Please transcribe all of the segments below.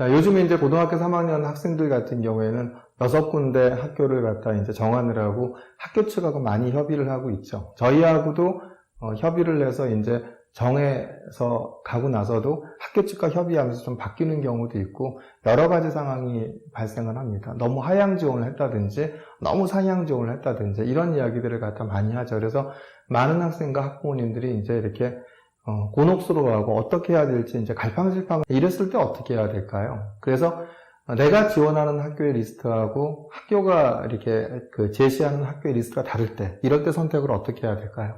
자, 요즘에 이제 고등학교 3학년 학생들 같은 경우에는 6군데 학교를 갖다 이제 정하느라고 학교 측하고 많이 협의를 하고 있죠. 저희하고도 협의를 해서 이제 정해서 가고 나서도 학교 측과 협의하면서 좀 바뀌는 경우도 있고 여러 가지 상황이 발생을 합니다. 너무 하향 지원을 했다든지 너무 상향 지원을 했다든지 이런 이야기들을 갖다 많이 하죠. 그래서 많은 학생과 학부모님들이 이제 이렇게 곤혹스러워하고 어떻게 해야 될지 이제 갈팡질팡 이랬을 때 어떻게 해야 될까요? 그래서 내가 지원하는 학교의 리스트하고 학교가 이렇게 제시하는 학교의 리스트가 다를 때 이럴 때 선택을 어떻게 해야 될까요?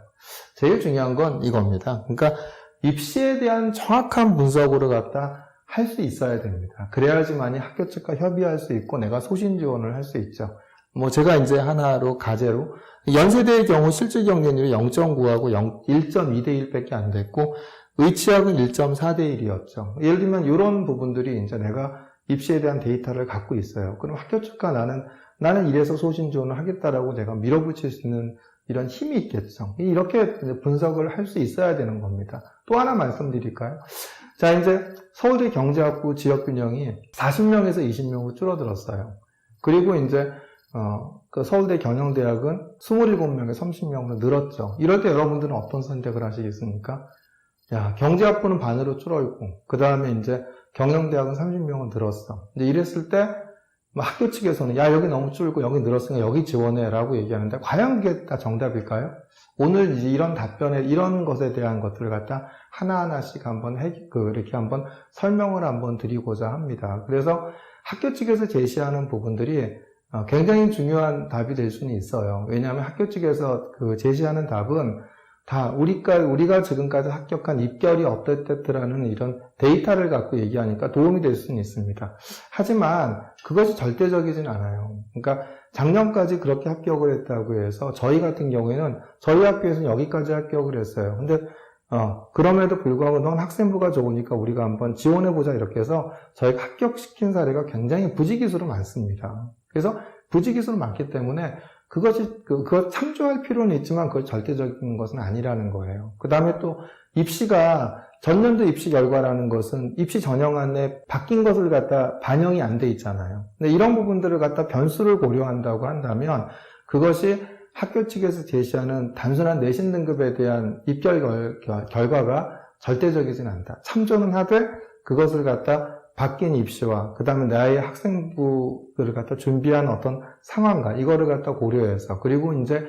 제일 중요한 건 이겁니다. 그러니까 입시에 대한 정확한 분석으로 갖다 할 수 있어야 됩니다. 그래야지만이 학교 측과 협의할 수 있고 내가 소신 지원을 할 수 있죠. 뭐 제가 이제 하나로 가제로 연세대의 경우 실질 경쟁률이 0.9하고 1.2대 1밖에 안 됐고 의치학은 1.4대 1이었죠. 예를 들면 이런 부분들이 이제 내가 입시에 대한 데이터를 갖고 있어요. 그럼 학교 측과 나는 이래서 소신 지원을 하겠다라고 내가 밀어붙일 수 있는 이런 힘이 있겠죠. 이렇게 분석을 할 수 있어야 되는 겁니다. 또 하나 말씀드릴까요? 자, 이제 서울대 경제학부 지역균형이 40명에서 20명으로 줄어들었어요. 그리고 이제 그 서울대 경영대학은 27명에 30명으로 늘었죠. 이럴 때 여러분들은 어떤 선택을 하시겠습니까? 야, 경제학부는 반으로 줄어있고, 그 다음에 이제 경영대학은 30명은 늘었어. 이제 이랬을 때, 학교 측에서는, 야, 여기 너무 줄고, 여기 늘었으니까 여기 지원해. 라고 얘기하는데, 과연 그게 다 정답일까요? 오늘 이제 이런 답변에, 이런 것에 대한 것들을 갖다 하나하나씩 한번 이렇게 한번 설명을 한번 드리고자 합니다. 그래서 학교 측에서 제시하는 부분들이 굉장히 중요한 답이 될 수는 있어요. 왜냐하면 학교 측에서 제시하는 답은 다 우리가 지금까지 합격한 입결이 어땠더라는 이런 데이터를 갖고 얘기하니까 도움이 될 수는 있습니다. 하지만 그것이 절대적이진 않아요. 그러니까 작년까지 그렇게 합격을 했다고 해서 저희 같은 경우에는 저희 학교에서는 여기까지 합격을 했어요. 근데 그럼에도 불구하고 넌 학생부가 좋으니까 우리가 한번 지원해보자 이렇게 해서 저희가 합격시킨 사례가 굉장히 부지기수로 많습니다. 그래서 부지기수로 많기 때문에 그거 참조할 필요는 있지만 그것 절대적인 것은 아니라는 거예요. 그 다음에 또 전년도 입시 결과라는 것은 입시 전형안에 바뀐 것을 갖다 반영이 안 돼 있잖아요. 근데 이런 부분들을 갖다 변수를 고려한다고 한다면 그것이 학교 측에서 제시하는 단순한 내신 등급에 대한 입결 결과가 절대적이진 않다. 참조는 하되 그것을 갖다 바뀐 입시와 그 다음에 나의 학생부를 갖다 준비한 어떤 상황과 이거를 갖다 고려해서 그리고 이제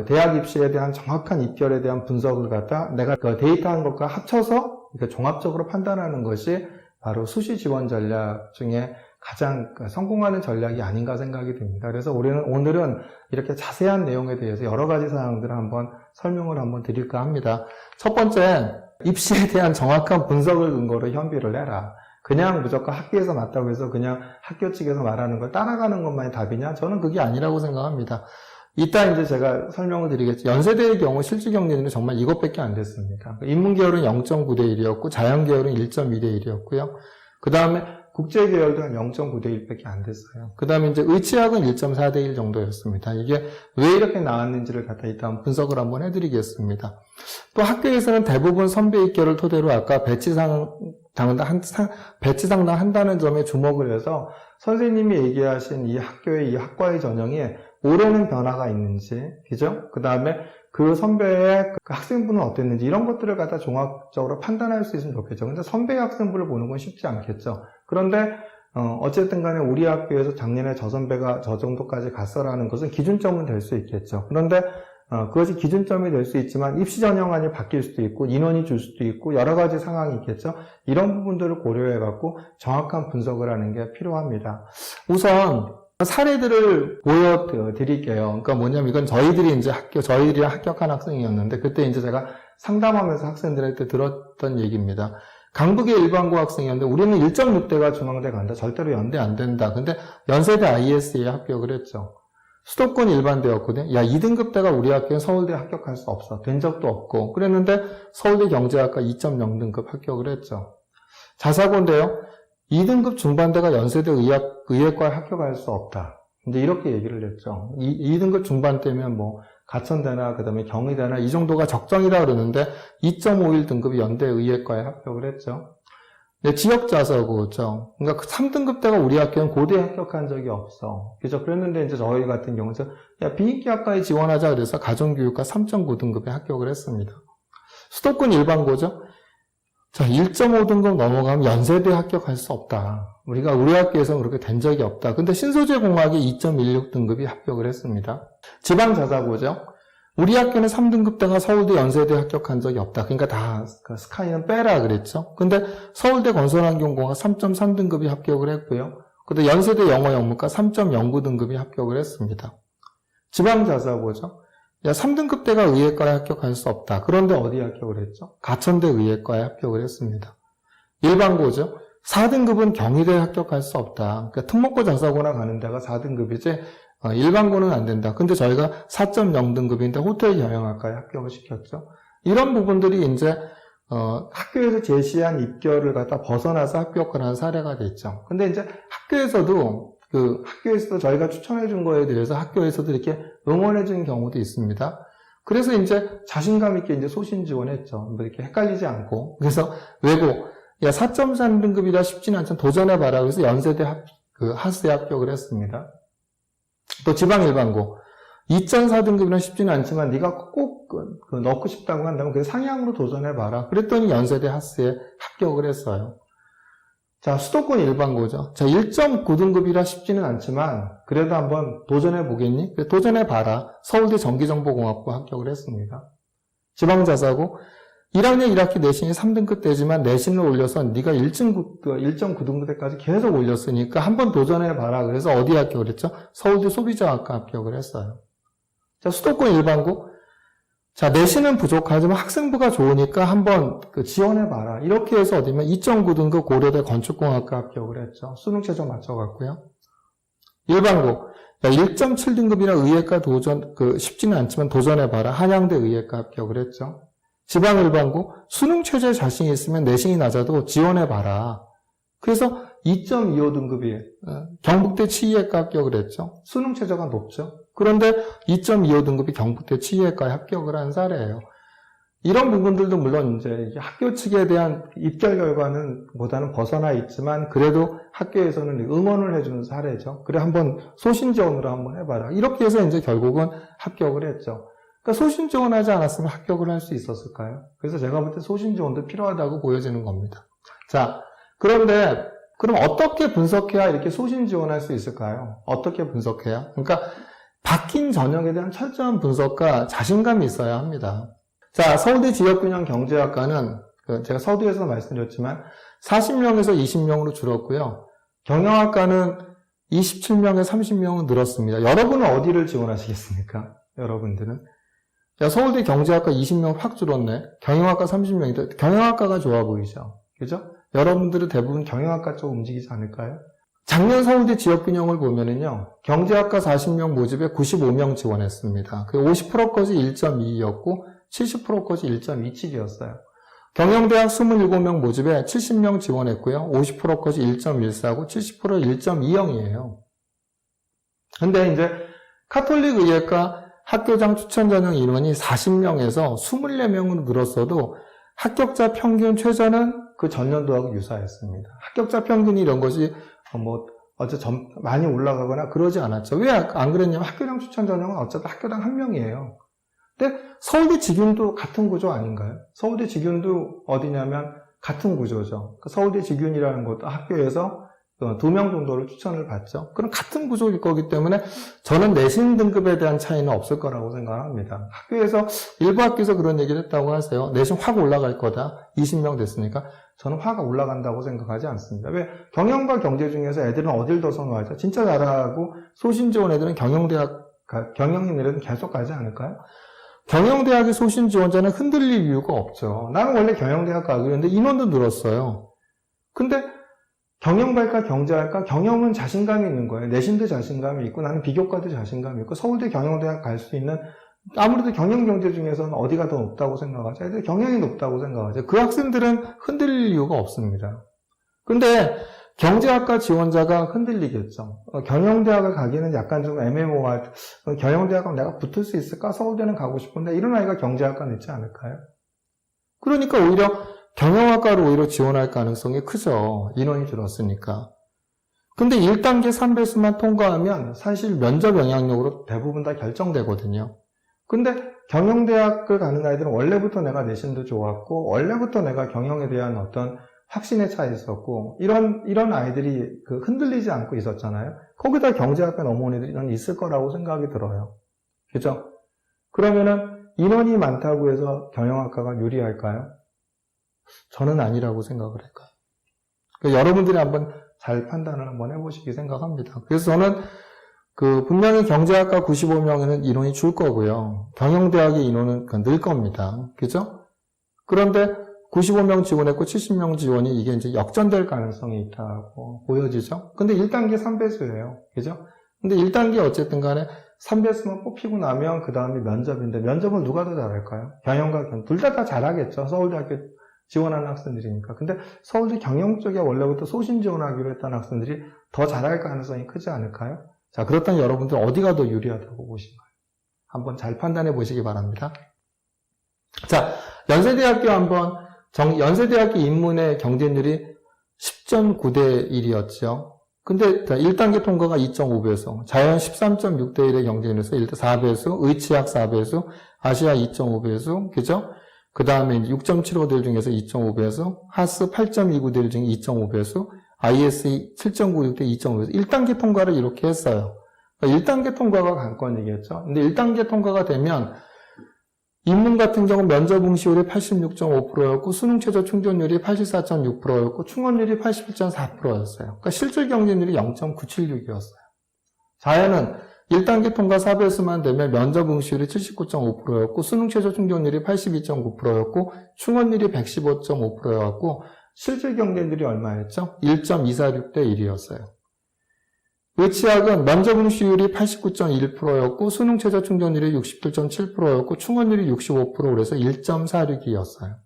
대학 입시에 대한 정확한 입결에 대한 분석을 갖다 내가 데이터한 것과 합쳐서 종합적으로 판단하는 것이 바로 수시 지원 전략 중에 가장 성공하는 전략이 아닌가 생각이 듭니다. 그래서 오늘은 이렇게 자세한 내용에 대해서 여러 가지 사항들을 한번 설명을 한번 드릴까 합니다. 첫 번째, 입시에 대한 정확한 분석을 근거로 현비를 해라. 그냥 무조건 학교에서 맞다고 해서 그냥 학교 측에서 말하는 걸 따라가는 것만이 답이냐? 저는 그게 아니라고 생각합니다. 이따 이제 제가 설명을 드리겠죠. 연세대의 경우 실질 경쟁률은 정말 이것밖에 안 됐습니다. 인문계열은 0.9대 1이었고 자연계열은 1.2대 1이었고요. 그 다음에 국제계열도 한 0.9대 1밖에 안 됐어요. 그 다음에 이제 의치학은 1.4대 1 정도였습니다. 이게 왜 이렇게 나왔는지를 갖다 이따 분석을 한번 해드리겠습니다. 또 학교에서는 대부분 선배 입결을 토대로 아까 배치 상담 한다는 점에 주목을 해서 선생님이 얘기하신 이 학교의 이 학과의 전형에 올해는 변화가 있는지, 그죠? 그 다음에 그 선배의 그 학생부는 어땠는지 이런 것들을 갖다 종합적으로 판단할 수 있으면 좋겠죠. 근데 선배의 학생부를 보는 건 쉽지 않겠죠. 그런데 어쨌든 간에 우리 학교에서 작년에 저 선배가 저 정도까지 갔어라는 것은 기준점은 될 수 있겠죠. 그런데 그것이 기준점이 될 수 있지만 입시 전형안이 바뀔 수도 있고 인원이 줄 수도 있고 여러 가지 상황이 있겠죠. 이런 부분들을 고려해 갖고 정확한 분석을 하는 게 필요합니다. 우선 사례들을 보여드릴게요. 그러니까 뭐냐면 이건 저희들이 합격한 학생이었는데 그때 이제 제가 상담하면서 학생들한테 들었던 얘기입니다. 강북의 일반고 학생이었는데 우리는 1.6대가 중앙대 간다. 절대로 연대 안 된다. 근데 연세대 IS에 합격을 했죠. 수도권 일반대였거든요. 야, 2등급대가 우리 학교에 서울대에 합격할 수 없어. 된 적도 없고. 그랬는데 서울대 경제학과 2.0등급 합격을 했죠. 자사고인데요. 2등급 중반대가 연세대 의예과에 합격할 수 없다. 이제 이렇게 얘기를 했죠. 2등급 중반대면 뭐 가천대나 그다음에 경희대나 이 정도가 적정이다 그러는데 2.51등급이 연대 의예과에 합격을 했죠. 지역자서고죠. 그러니까 3등급대가 우리 학교는 고대에 합격한 적이 없어. 그죠? 그랬는데 이제 저희 같은 경우는 야, 비인기학과에 지원하자 그래서 가정교육과 3.9등급에 합격을 했습니다. 수도권 일반고죠. 자, 1.5등급 넘어가면 연세대에 합격할 수 없다. 우리 학교에서는 그렇게 된 적이 없다. 근데 신소재공학에 2.16등급이 합격을 했습니다. 지방자사고죠. 우리 학교는 3등급대가 서울대, 연세대에 합격한 적이 없다. 그러니까 다 스카이는 빼라 그랬죠. 근데 서울대 건설환경공학 3.3등급이 합격을 했고요. 근데 연세대 영어영문과 3.09등급이 합격을 했습니다. 지방자사고죠. 야, 3등급대가 의예과에 합격할 수 없다. 그런데 어디에 합격을 했죠? 가천대 의예과에 합격을 했습니다. 일반고죠. 4등급은 경희대에 합격할 수 없다. 그러니까 특목고 자사고나 가는 데가 4등급이지 일반고는 안 된다. 근데 저희가 4.0등급인데 호텔 경영학과에 합격을 시켰죠. 이런 부분들이 이제 학교에서 제시한 입결을 갖다 벗어나서 합격을 한 사례가 됐죠. 근데 이제 학교에서도 저희가 추천해 준 거에 대해서 학교에서도 이렇게 응원해 준 경우도 있습니다. 그래서 이제 자신감 있게 이제 소신 지원했죠. 뭐 이렇게 헷갈리지 않고. 그래서 외고, 야, 4.3등급이라 쉽지는 않지만 도전해봐라. 그래서 연세대 하스에 합격을 했습니다. 또 지방일반고. 2.4등급이라 쉽지는 않지만 네가 꼭 넣고 싶다고 한다면 그 상향으로 도전해봐라. 그랬더니 연세대 하스에 합격을 했어요. 자, 수도권 일반고죠. 자, 1.9등급이라 쉽지는 않지만 그래도 한번 도전해보겠니? 도전해봐라. 서울대 전기정보공학부 합격을 했습니다. 지방자사고 1학년 1학기 내신이 3등급 되지만 내신을 올려서 네가 1.9등급대까지 계속 올렸으니까 한번 도전해봐라. 그래서 어디 합격을 했죠? 서울대 소비자학과 합격을 했어요. 자, 수도권 일반고. 자, 내신은 부족하지만 학생부가 좋으니까 한번 지원해봐라. 이렇게 해서 어디면 2.9등급 고려대 건축공학과 합격을 했죠. 수능 최저 맞춰갖고요. 일반고. 1.7등급이나 의예과 쉽지는 않지만 도전해봐라. 한양대 의예과 합격을 했죠. 지방일반고. 수능 최저에 자신이 있으면 내신이 낮아도 지원해봐라. 그래서 2.25등급이 경북대 치의학과 합격을 했죠. 수능 최저가 높죠. 그런데 2.25등급이 경북대 치의학과에 합격을 한 사례예요. 이런 부분들도 물론 이제 학교 측에 대한 입결 결과는 보다는 벗어나 있지만 그래도 학교에서는 응원을 해주는 사례죠. 그래 한번 소신 지원으로 한번 해봐라. 이렇게 해서 이제 결국은 합격을 했죠. 그러니까 소신 지원하지 않았으면 합격을 할 수 있었을까요? 그래서 제가 볼 때 소신 지원도 필요하다고 보여지는 겁니다. 자, 그런데 그럼 어떻게 분석해야 이렇게 소신 지원할 수 있을까요? 어떻게 분석해야? 그러니까 바뀐 전형에 대한 철저한 분석과 자신감이 있어야 합니다. 자, 서울대 지역균형 경제학과는 제가 서두에서 말씀드렸지만 40명에서 20명으로 줄었고요. 경영학과는 27명에 30명은 늘었습니다. 여러분은 어디를 지원하시겠습니까? 여러분들은? 야, 서울대 경제학과 20명 확 줄었네. 경영학과 30명인데 경영학과가 좋아 보이죠? 그죠? 여러분들은 대부분 경영학과 쪽 움직이지 않을까요? 작년 서울대 지역균형을 보면은요, 경제학과 40명 모집에 95명 지원했습니다. 그 50%까지 1.22였고, 70%까지 1.27이었어요. 경영대학 27명 모집에 70명 지원했고요, 50%까지 1.14고, 70% 1.20이에요. 근데 이제 카톨릭 의예과 학교장 추천 전형 인원이 40명에서 24명으로 늘었어도 합격자 평균 최저는 그 전년도하고 유사했습니다. 합격자 평균이 이런 것이 많이 올라가거나 그러지 않았죠. 왜 안 그랬냐면 학교장 추천 전형은 어차피 학교당 한 명이에요. 근데 서울대 직윤도 같은 구조 아닌가요? 서울대 직윤도 어디냐면 같은 구조죠. 서울대 직윤이라는 것도 학교에서 2명 정도를 추천을 받죠. 그럼 같은 구조일 거기 때문에 저는 내신 등급에 대한 차이는 없을 거라고 생각합니다. 학교에서 일부 학교에서 그런 얘기를 했다고 하세요. 내신 확 올라갈 거다. 20명 됐으니까. 저는 확 올라간다고 생각하지 않습니다. 왜? 경영과 경제 중에서 애들은 어딜 더 선호하죠? 진짜 잘하고 소신 좋은 애들은 경영인들은 계속 가지 않을까요? 경영대학의 소신 지원자는 흔들릴 이유가 없죠. 나는 원래 경영대학 가기로 했는데 인원도 늘었어요. 근데 경영발과 경제할까? 경영은 자신감이 있는 거예요. 내신도 자신감이 있고 나는 비교과도 자신감이 있고 서울대 경영대학 갈 수 있는 아무래도 경영경제 중에서는 어디가 더 높다고 생각하죠? 애들 경영이 높다고 생각하죠. 그 학생들은 흔들릴 이유가 없습니다. 근데 경제학과 지원자가 흔들리겠죠. 경영대학을 가기는 약간 좀 애매모호할, 경영대학은 내가 붙을 수 있을까? 서울대는 가고 싶은데 이런 아이가 경제학과 넣지 않을까요? 그러니까 오히려 경영학과로 오히려 지원할 가능성이 크죠. 인원이 줄었으니까. 근데 1단계 3배수만 통과하면 사실 면접 영향력으로 대부분 다 결정되거든요. 근데 경영대학을 가는 아이들은 원래부터 내가 내신도 좋았고, 원래부터 내가 경영에 대한 어떤 확신에 차 있었고, 이런 아이들이 흔들리지 않고 있었잖아요. 거기다 경제학과 넘어온 애들이 있을 거라고 생각이 들어요. 그죠? 그러면은 인원이 많다고 해서 경영학과가 유리할까요? 저는 아니라고 생각을 해요. 그러니까 여러분들이 한번 잘 판단을 한번 해보시기 생각합니다. 그래서 저는 분명히 경제학과 95명에는 인원이 줄 거고요. 경영대학의 인원은 늘 겁니다. 그죠? 그런데 95명 지원했고 70명 지원이 이게 이제 역전될 가능성이 있다고 보여지죠? 근데 1단계 3배수예요. 그죠? 근데 1단계 어쨌든 간에 3배수만 뽑히고 나면 그 다음에 면접인데 면접을 누가 더 잘할까요? 경영과 경영. 둘 다 잘하겠죠. 서울대학교 지원하는 학생들이니까. 근데 서울대 경영 쪽에 원래부터 소신 지원하기로 했던 학생들이 더 잘할 가능성이 크지 않을까요? 자, 그렇다면 여러분들 어디가 더 유리하다고 보신가요? 한번 잘 판단해 보시기 바랍니다. 자, 연세대학교 연세대학교 인문의 경쟁률이 10.9대 1이었죠. 근데 1단계 통과가 2.5배수, 자연 13.6대 1의 경쟁률에서 4배수, 의치학 4배수, 아시아 2.5배수, 그죠? 그 다음에 6.75대 중에서 2.5배수, 하스 8.29대 1 중에 2.5배수, ISE 7.96대 2.5배수, 1단계 통과를 이렇게 했어요. 그러니까 1단계 통과가 관건이겠죠. 근데 1단계 통과가 되면 인문 같은 경우 면접 응시율이 86.5%였고 수능 최저 충족률이 84.6%였고 충원율이 81.4%였어요. 그러니까 실질 경쟁률이 0.976이었어요. 자연은 1단계 통과 4배수만 되면 면접 응시율이 79.5%였고 수능 최저 충족률이 82.9%였고 충원율이 115.5%였고 실질 경쟁률이 얼마였죠? 1.246대 1이었어요. 의치학은 면접 응시율이 89.1%였고 수능 최저 충족률이 67.7%였고 충원율이 65% 그래서 1.46이었어요.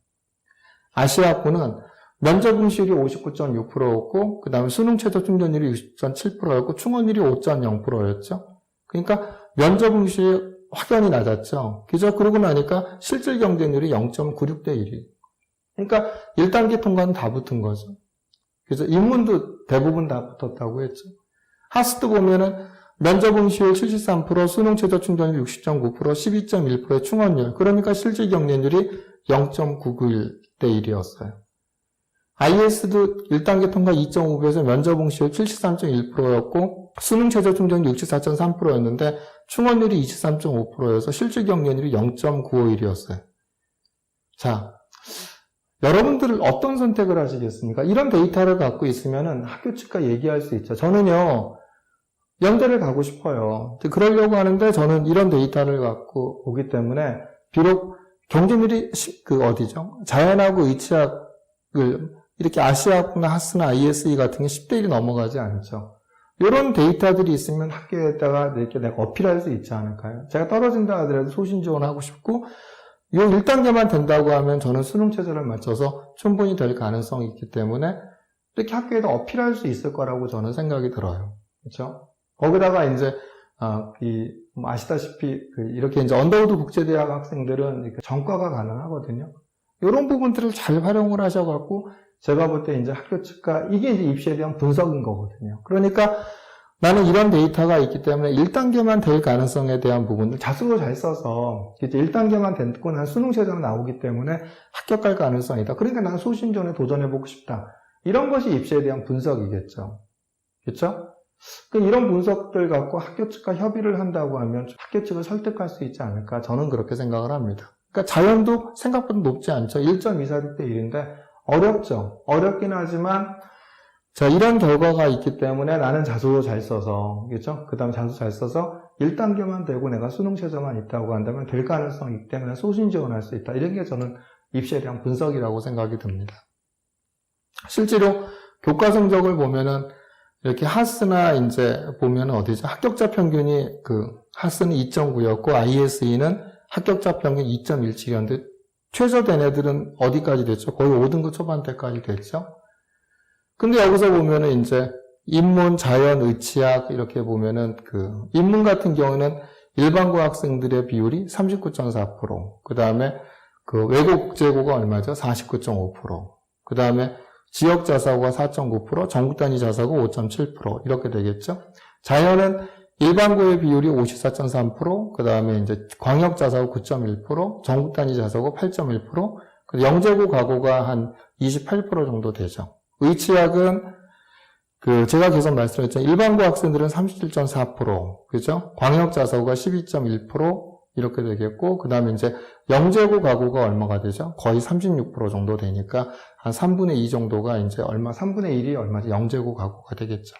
아시아학부는 면접 응시율이 59.6%였고 그 다음에 수능 최저 충족률이 60.7%였고 충원율이 5.0%였죠. 그러니까 면접 응시율이 확연히 낮았죠. 그죠? 그러고 나니까 실질 경쟁률이 0.96대 1이. 그러니까 1단계 통과는 다 붙은 거죠. 그래서 인문도 대부분 다 붙었다고 했죠. 하스도 보면은 면접 응시율 73%, 수능 최저 충족률 60.9%, 12.1%의 충원율. 그러니까 실질 경쟁률이 0.991대 1이었어요. IS도 1단계 통과 2.5배에서 면접 응시율 73.1%였고 수능 최저 충족률 64.3%였는데 충원율이 23.5%여서 실질 경쟁률이 0.951이었어요. 자, 여러분들은 어떤 선택을 하시겠습니까? 이런 데이터를 갖고 있으면은 학교 측과 얘기할 수 있죠. 저는요, 연대를 가고 싶어요. 그러려고 하는데 저는 이런 데이터를 갖고 오기 때문에 비록 경쟁률이 자연하고 의치학을 이렇게 아시아학부나 하스나 ISE 같은 게 10대 1이 넘어가지 않죠. 이런 데이터들이 있으면 학교에다가 이렇게 내가 어필할 수 있지 않을까요? 제가 떨어진다 하더라도 소신 지원하고 싶고 이 1단계만 된다고 하면 저는 수능 최저를 맞춰서 충분히 될 가능성이 있기 때문에 이렇게 학교에다 어필할 수 있을 거라고 저는 생각이 들어요. 그렇죠? 거기다가 이제 아시다시피 이렇게 이제 언더우드 국제대학 학생들은 전과가 가능하거든요. 이런 부분들을 잘 활용을 하셔갖고 제가 볼 때 이제 학교 측과 이게 이제 입시에 대한 분석인 거거든요. 그러니까 나는 이런 데이터가 있기 때문에 1단계만 될 가능성에 대한 부분을 자수로 잘 써서 이제 1단계만 됐고 난 수능 최저가 나오기 때문에 합격할 가능성이다. 그러니까 난 소신전에 도전해보고 싶다. 이런 것이 입시에 대한 분석이겠죠. 그렇죠? 이런 분석들 갖고 학교 측과 협의를 한다고 하면 학교 측을 설득할 수 있지 않을까? 저는 그렇게 생각을 합니다. 그러니까 자연도 생각보다 높지 않죠. 1.246대 1인데 어렵죠. 어렵긴 하지만 자, 이런 결과가 있기 때문에 나는 자소도 잘 써서, 그렇죠? 그 다음 자소 잘 써서 1단계만 되고 내가 수능 최저만 있다고 한다면 될 가능성이 있기 때문에 소신 지원할 수 있다. 이런 게 저는 입시에 대한 분석이라고 생각이 듭니다. 실제로 교과 성적을 보면은 이렇게 하스나 이제 보면은 어디죠? 합격자 평균이 하스는 2.9였고 ISE는 합격자 평균 2.17이었는데 최저된 애들은 어디까지 됐죠? 거의 5등급 초반대까지 됐죠? 근데 여기서 보면은 이제 인문, 자연, 의치학 이렇게 보면은 인문 같은 경우는 일반고 학생들의 비율이 39.4%, 그 다음에 그 외고 국제고가 얼마죠? 49.5%. 그 다음에 지역 자사고가 4.9%, 전국 단위 자사고 5.7% 이렇게 되겠죠. 자연은 일반고의 비율이 54.3%, 그 다음에 이제 광역 자사고 9.1%, 전국 단위 자사고 8.1%, 영재고 가고가 한 28% 정도 되죠. 의치학은 제가 계속 말씀드렸잖아요. 일반고 학생들은 37.4%, 그죠? 광역 자사고가 12.1% 이렇게 되겠고, 그 다음에 이제 영재고 가고가 얼마가 되죠? 거의 36% 정도 되니까 한 3분의 2 정도가 이제 3분의 1이 얼마죠? 영재고 가고가 되겠죠.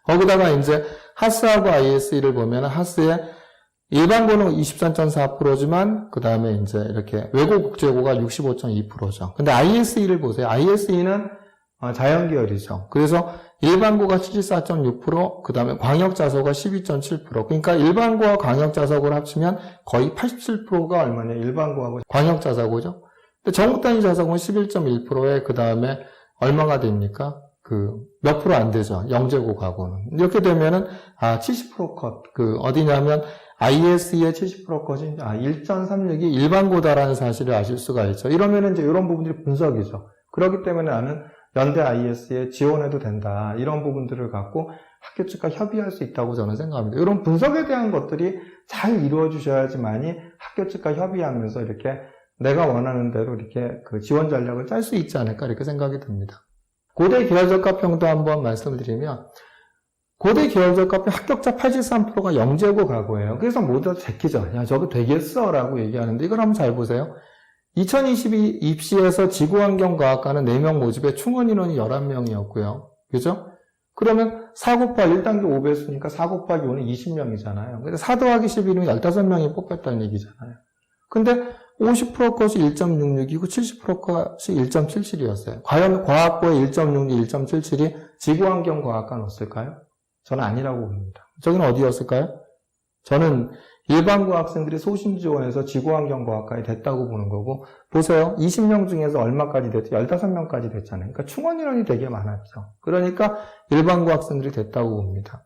거기다가 이제 하스하고 ISE를 보면 하스의 일반고는 23.4%지만 그 다음에 이제 이렇게 외고 국제고가 65.2%죠. 근데 ISE를 보세요. ISE는 자연계열이죠. 그래서 일반고가 74.6%, 그 다음에 광역자사고가 12.7%. 그러니까 일반고와 광역자사고를 합치면 거의 87%가 얼마냐? 일반고하고 광역자사고죠. 근데 전국단위 자사고는 11.1%에 그 다음에 얼마가 됩니까? 몇 프로 안 되죠. 영재고 가고는. 이렇게 되면은, 70% 컷. 어디냐면, ISE의 70% 컷이, 1.36이 일반고다라는 사실을 아실 수가 있죠. 이러면은 이제 이런 부분들이 분석이죠. 그렇기 때문에 나는 연대 IS에 지원해도 된다. 이런 부분들을 갖고 학교 측과 협의할 수 있다고 저는 생각합니다. 이런 분석에 대한 것들이 잘 이루어 주셔야지만이 학교 측과 협의하면서 이렇게 내가 원하는 대로 이렇게 지원 전략을 짤 수 있지 않을까 이렇게 생각이 듭니다. 고대 계열적합평도 한번 말씀을 드리면 고대 계열적합평 합격자 83%가 영재고 가고예요. 그래서 모두 다 제끼죠. 야, 저거 되겠어 라고 얘기하는데 이걸 한번 잘 보세요. 2022 입시에서 지구환경과학과는 4명 모집에 충원 인원이 11명이었고요. 그죠? 그러면 4 곱하기 1단계 5배수니까 4 곱하기 5는 20명이잖아요. 근데 4 더하기 11이면 15명이 뽑혔다는 얘기잖아요. 근데 50% 것이 1.66이고 70% 것이 1.77이었어요. 과연 과학고의 1.66, 1.77이 지구환경과학과 넣었을까요? 저는 아니라고 봅니다. 저기는 어디였을까요? 저는 일반고 학생들이 소신 지원해서 지구환경과학과에 됐다고 보는 거고, 보세요. 20명 중에서 얼마까지 됐죠? 15명까지 됐잖아요. 그러니까 충원 인원이 되게 많았죠. 그러니까 일반고 학생들이 됐다고 봅니다.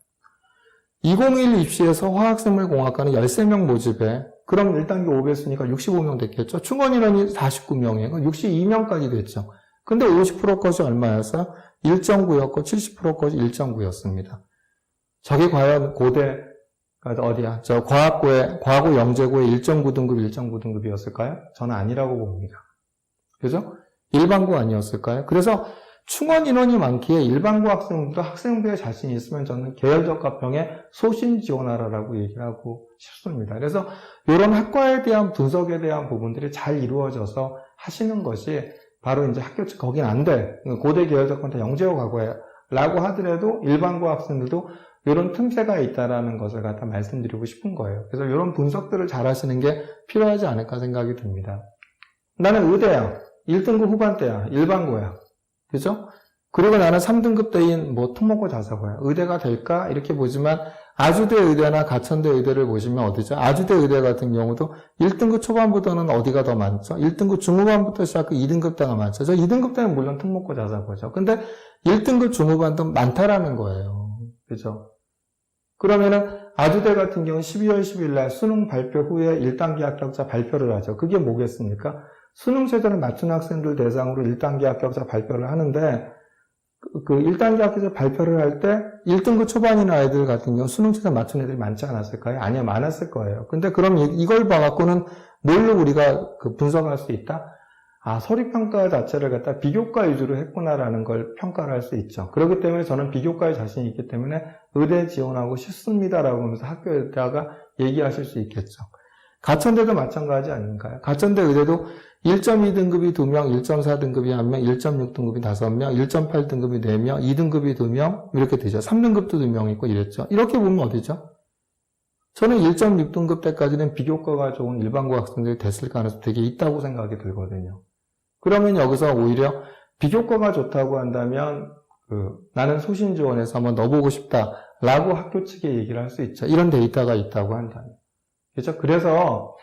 2021 입시에서 화학생물공학과는 13명 모집에, 그럼 1단계 5배수니까 65명 됐겠죠? 충원 인원이 49명이에요. 62명까지 됐죠. 근데 50% 것이 얼마였어요? 1.9였고 70% 것이 1.9였습니다. 저게 과연 고대 어디야? 과고 영재고의 1.9등급, 1.9등급이었을까요? 저는 아니라고 봅니다. 그죠? 일반고 아니었을까요? 그래서 충원 인원이 많기에 일반고 학생들도 학생부에 자신이 있으면 저는 계열적합평에 소신 지원하라라고 얘기를 하고 싶습니다. 그래서 이런 학과에 대한 분석에 대한 부분들이 잘 이루어져서 하시는 것이 바로 이제 학교 측 거긴 안 돼. 고대 계열적합평 영재고 가고야 라고 하더라도 일반고 학생들도 이런 틈새가 있다라는 것을 갖다 말씀드리고 싶은 거예요. 그래서 이런 분석들을 잘 하시는 게 필요하지 않을까 생각이 듭니다. 나는 의대야. 1등급 후반대야. 일반고야. 그죠? 그리고 나는 3등급 대인 특목고 자사고야. 의대가 될까? 이렇게 보지만 아주대 의대나 가천대 의대를 보시면 어디죠? 아주대 의대 같은 경우도 1등급 초반부터는 어디가 더 많죠? 1등급 중후반부터 시작해 2등급 대가 많죠. 저 2등급 대는 물론 특목고 자사고죠. 근데 1등급 중후반도 많다라는 거예요. 그죠? 그러면은 아주대 같은 경우는 12월 10일 날 수능 발표 후에 1단계 합격자 발표를 하죠. 그게 뭐겠습니까? 수능 최저를 맞춘 학생들 대상으로 1단계 합격자 발표를 하는데 그 1단계 합격자 발표를 할 때 1등급 초반인 아이들 같은 경우 수능 최저 맞춘 애들이 많지 않았을까요? 아니요, 많았을 거예요. 근데 그럼 이걸 봐갖고는 뭘로 우리가 분석할 수 있다? 서류평가 자체를 갖다 비교과 위주로 했구나라는 걸 평가를 할 수 있죠. 그렇기 때문에 저는 비교과에 자신이 있기 때문에 의대 지원하고 싶습니다라고 하면서 학교에다가 얘기하실 수 있겠죠. 가천대도 마찬가지 아닌가요? 가천대 의대도 1.2등급이 2명, 1.4등급이 1명, 1.6등급이 5명, 1.8등급이 4명, 2등급이 2명 이렇게 되죠. 3등급도 2명 있고 이랬죠. 이렇게 보면 어디죠? 저는 1.6등급 때까지는 비교과가 좋은 일반고 학생들이 됐을 가능성이 되게 있다고 생각이 들거든요. 그러면 여기서 오히려 비교과가 좋다고 한다면 나는 소신 지원해서 한번 넣어보고 싶다라고 학교 측에 얘기를 할 수 있죠. 이런 데이터가 있다고 한다면. 그렇죠? 그래서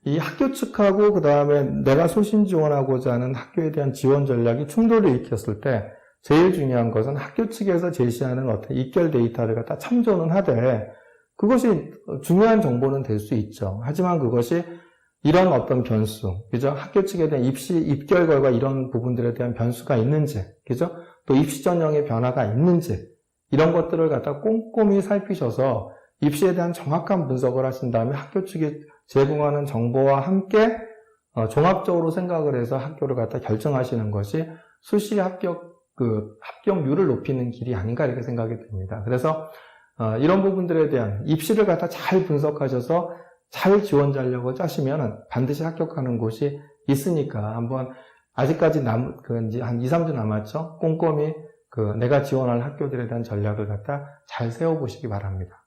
이 학교 측하고 그 다음에 내가 소신 지원하고자 하는 학교에 대한 지원 전략이 충돌을 일으켰을 때 제일 중요한 것은 학교 측에서 제시하는 어떤 입결 데이터를 갖다 참조는 하되 그것이 중요한 정보는 될 수 있죠. 하지만 그것이 이런 어떤 변수, 그죠? 학교 측에 대한 입결 결과 이런 부분들에 대한 변수가 있는지, 그죠? 또 입시 전형의 변화가 있는지, 이런 것들을 갖다 꼼꼼히 살피셔서 입시에 대한 정확한 분석을 하신 다음에 학교 측이 제공하는 정보와 함께 종합적으로 생각을 해서 학교를 갖다 결정하시는 것이 수시 합격률을 높이는 길이 아닌가 이렇게 생각이 듭니다. 그래서 이런 부분들에 대한 입시를 갖다 잘 분석하셔서 잘 지원 전략을 짜시면 반드시 합격하는 곳이 있으니까 한번 아직까지 이제 한 2, 3주 남았죠. 꼼꼼히 내가 지원할 학교들에 대한 전략을 갖다 잘 세워보시기 바랍니다.